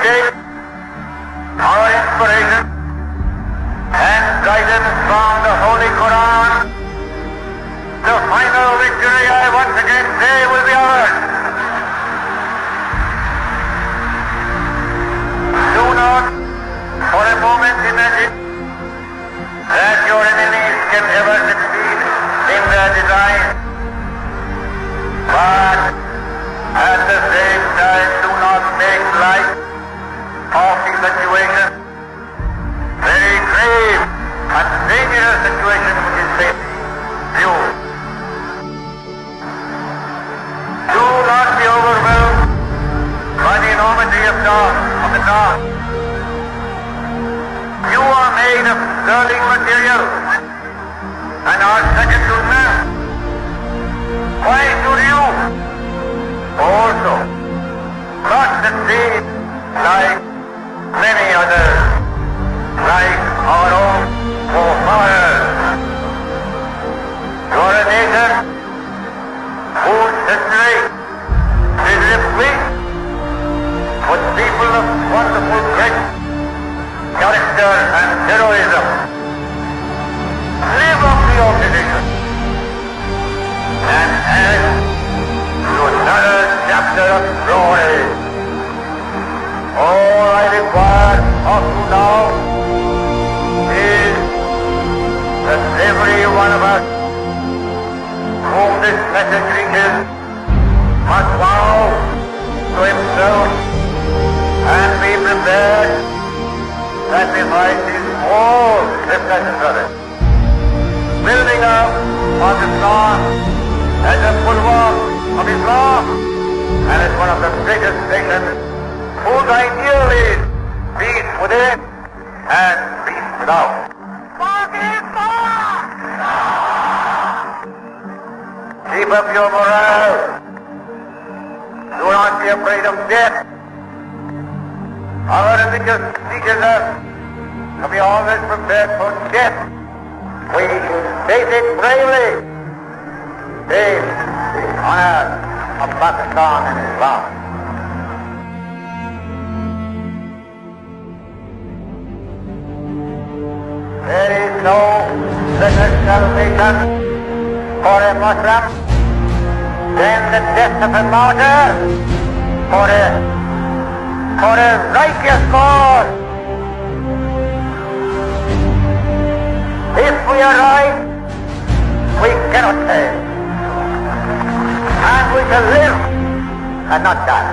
take our inspiration and guidance from the Holy Quran, the final victory, I once again say, will be ours. Do not for a moment imagine that your enemies can ever succeed in their design, but at the same time do not make light of the situation, very grave and dangerous situation which is facing you. Do not be overwhelmed by the enormity of the task. You are made of sterling material and are second to none. Why should you also not succeed like many others, like our own forefathers? You are a nation whose history is replete with people of wonderful grit, character and heroism. Live up to your tradition and add to another chapter of glory. All I require of you now is that every one of us whom this message reaches must vow to himself and be prepared sacrifices all if necessary. Building up Pakistan as a bulwark of Islam and as one of the greatest nations whose ideal is peace within and peace without. Pakistan! Keep up your morale. Do not be afraid of death. Our religion teaches us to be always prepared for death. We face it bravely. Save the honor of Pakistan and Islam. There is no better salvation for a Muslim than the death of a martyr for a righteous cause. If we are right, we cannot fail. And we shall live and not die.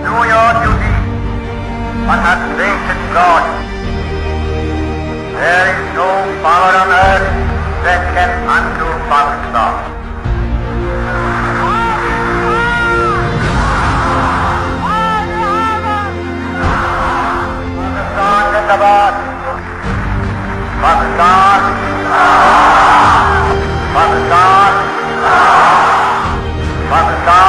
Do your duty and have faith in God. There is no power on earth that can undo Pakistan. Zindabad! Pakistan! Pakistan! Pakistan!